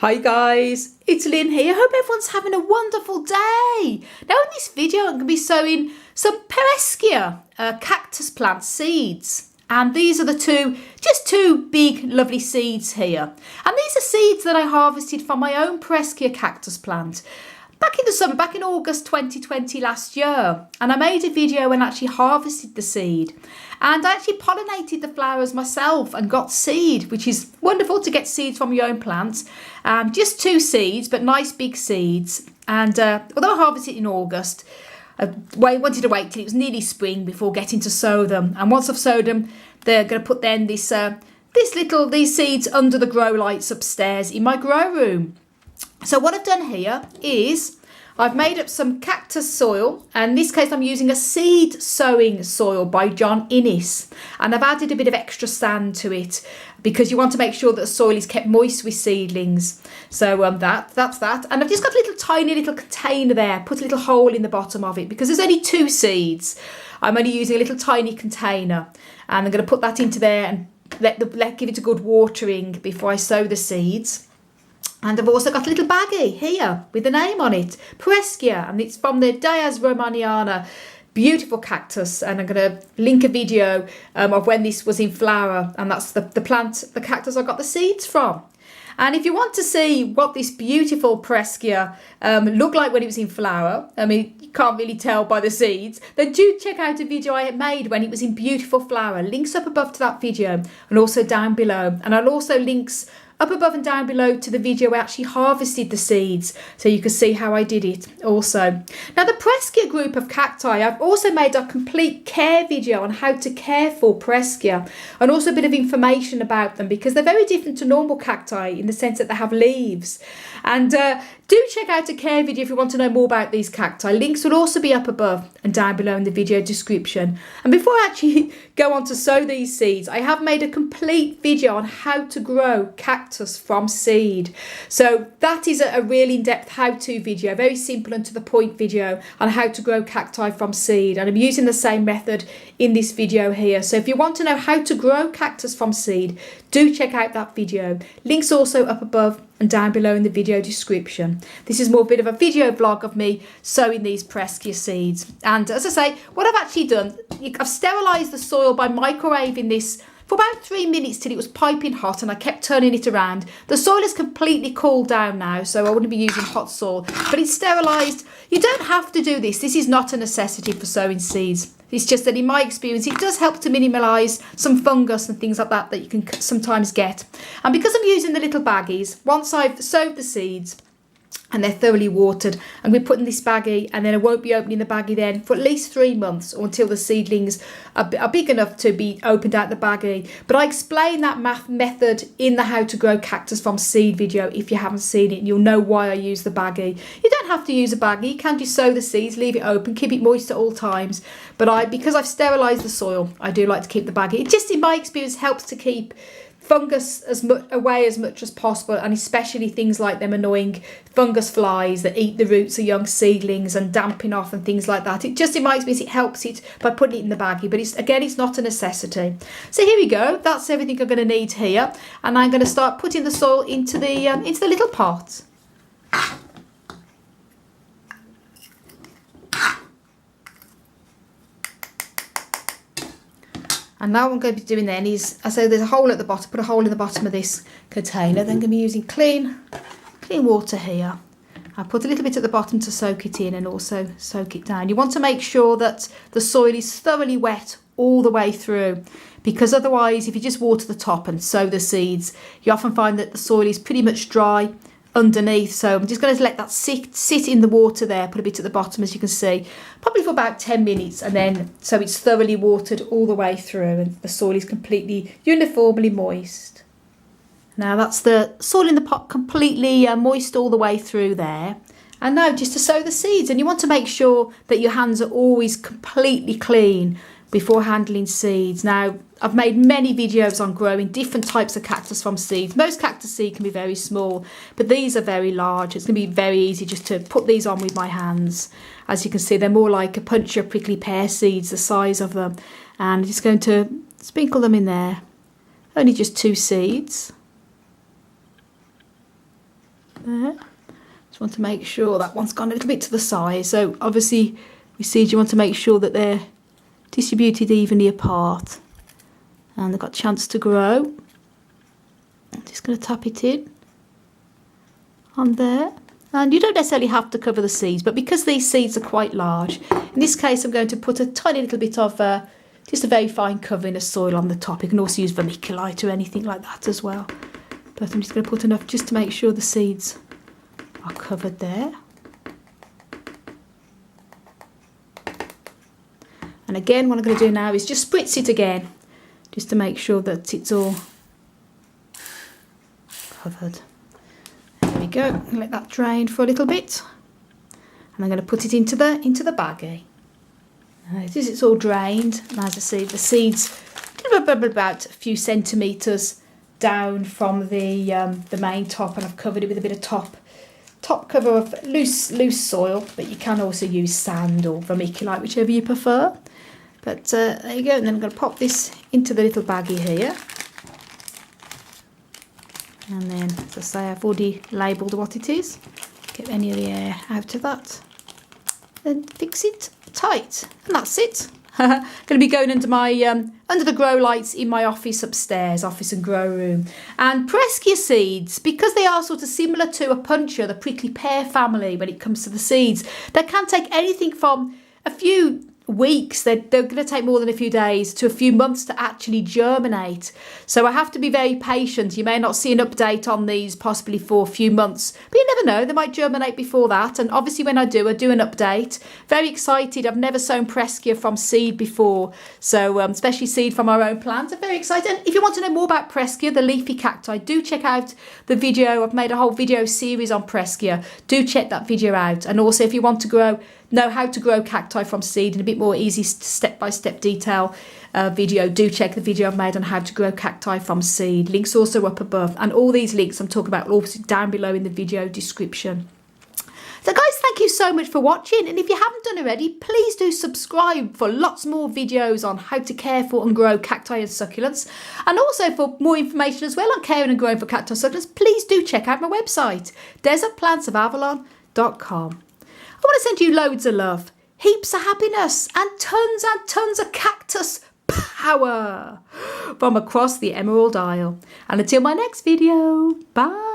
Hi guys, it's Lynn here. Hope everyone's having a wonderful day. Now in this video I'm going to be sowing some Pereskia cactus plant seeds. And these are just two big lovely seeds here. And these are seeds that I harvested from my own Pereskia cactus plant back in the summer, back in August 2020 last year. And I made a video and actually harvested the seed. And I actually pollinated the flowers myself and got seed, which is wonderful to get seeds from your own plants. Just two seeds, but nice big seeds. And although I harvested in August, I wanted to wait till it was nearly spring before getting to sow them. And once I've sowed them, they're going to put then these seeds under the grow lights upstairs in my grow room. So what I've done here is I've made up some cactus soil, and in this case I'm using a seed sowing soil by John Innes, and I've added a bit of extra sand to it because you want to make sure that the soil is kept moist with seedlings. So that's that, and I've just got a tiny little container there, put a little hole in the bottom of it because there's only two seeds. I'm only using a little tiny container, and I'm going to put that into there and give it a good watering before I sow the seeds. And I've also got a little baggie here with the name on it, Pereskia, and it's from the Diaz Romaniana, beautiful cactus. And I'm going to link a video of when this was in flower, and that's the plant, the cactus I got the seeds from. And if you want to see what this beautiful Pereskia looked like when it was in flower, I mean, you can't really tell by the seeds, then do check out a video I made when it was in beautiful flower. Links up above to that video and also down below. And I'll also links up above and down below to the video I actually harvested the seeds, so you can see how I did it also. Now the Pereskia group of cacti, I've also made a complete care video on how to care for Pereskia, and also a bit of information about them because they're very different to normal cacti in the sense that they have leaves. And do check out a care video if you want to know more about these cacti. Links will also be up above and down below in the video description. And before I actually go on to sow these seeds, I have made a complete video on how to grow cactus from seed. So that is a real in-depth how-to video, very simple and to the point video on how to grow cacti from seed. And I'm using the same method in this video here. So if you want to know how to grow cactus from seed, do check out that video. Links also up above and down below in the video description. This is more a bit of a video vlog of me sowing these Pereskia seeds. And as I say, what I've actually done, I've sterilised the soil by microwaving this for about 3 minutes till it was piping hot, and I kept turning it around. The soil is completely cooled down now, so I wouldn't be using hot soil, but it's sterilised. You don't have to do this. This is not a necessity for sowing seeds. It's just that in my experience, it does help to minimalise some fungus and things like that you can sometimes get. And because I'm using the little baggies, once I've sowed the seeds and they're thoroughly watered, and we put in this baggie, and then I won't be opening the baggie then for at least 3 months, or until the seedlings are big enough to be opened out the baggie. But I explain that method in the how to grow cactus from seed video. If you haven't seen it, you'll know why I use the baggie. You don't have to use a baggie. You can just sow the seeds, leave it open, keep it moist at all times. But because I've sterilised the soil, I do like to keep the baggie. It just, in my experience, helps to keep fungus away as much as possible, and especially things like them annoying fungus flies that eat the roots of young seedlings and damping off and things like that. It just, in my experience, it helps it by putting it in the baggie, but it's not a necessity. So here we go. That's everything I'm going to need here, and I'm going to start putting the soil into the little pot. And now what I'm going to be doing then is, I say there's a hole at the bottom, put a hole in the bottom of this container. Then I'm going to be using clean water here. I put a little bit at the bottom to soak it in and also soak it down. You want to make sure that the soil is thoroughly wet all the way through, because otherwise if you just water the top and sow the seeds, you often find that the soil is pretty much dry underneath. So I'm just going to let that sit in the water there, put a bit at the bottom as you can see, probably for about 10 minutes, and then so it's thoroughly watered all the way through and the soil is completely uniformly moist. Now that's the soil in the pot completely moist all the way through there. And now just to sow the seeds, and you want to make sure that your hands are always completely clean before handling seeds. Now I've made many videos on growing different types of cactus from seeds. Most cactus seed can be very small, but these are very large. It's going to be very easy just to put these on with my hands. As you can see, they're more like a puncture prickly pear seeds, the size of them. And I'm just going to sprinkle them in there. Only just 2 seeds. there. Just want to make sure that one's gone a little bit to the side. So obviously with seeds you want to make sure that they're distributed evenly apart and they've got a chance to grow. I'm just going to tap it in on there. And you don't necessarily have to cover the seeds, but because these seeds are quite large, in this case I'm going to put a tiny little bit of just a very fine covering of soil on the top. You can also use vermiculite or anything like that as well. But I'm just going to put enough just to make sure the seeds are covered there. And again, what I'm going to do now is just spritz it again, just to make sure that it's all covered. There we go. Let that drain for a little bit, and I'm going to put it into the baggie. It's all drained, and as I say, the seeds about a few centimetres down from the main top, and I've covered it with a bit of top cover of loose soil, but you can also use sand or vermiculite, whichever you prefer. But there you go, and then I'm going to pop this into the little baggie here. And then, as I say, I've already labelled what it is. Get any of the air out of that. Then fix it tight, and that's it. Going to be going under my under the grow lights in my office upstairs, office and grow room. And Pereskia seeds, because they are sort of similar to a puncher, the prickly pear family, when it comes to the seeds, they can take anything from a few weeks, they're going to take more than a few days to a few months to actually germinate. So I have to be very patient. You may not see an update on these possibly for a few months, but you never know, they might germinate before that. And obviously when I do an update. Very excited. I've never sown Pereskia from seed before, so especially seed from our own plant. I'm very excited. And if you want to know more about Pereskia, the leafy cacti, do check out the video. I've made a whole video series on Pereskia. Do check that video out. And also if you want to know how to grow cacti from seed in a bit more easy step-by-step detail video, do check the video I've made on how to grow cacti from seed. Links also up above, and all these links I'm talking about also down below in the video description. So guys, thank you so much for watching, and if you haven't done already, please do subscribe for lots more videos on how to care for and grow cacti and succulents, and also for more information as well on caring and growing for cacti and succulents, please do check out my website, desertplantsofavalon.com. I want to send you loads of love, heaps of happiness, and tons of cactus power from across the Emerald Isle. And until my next video, bye.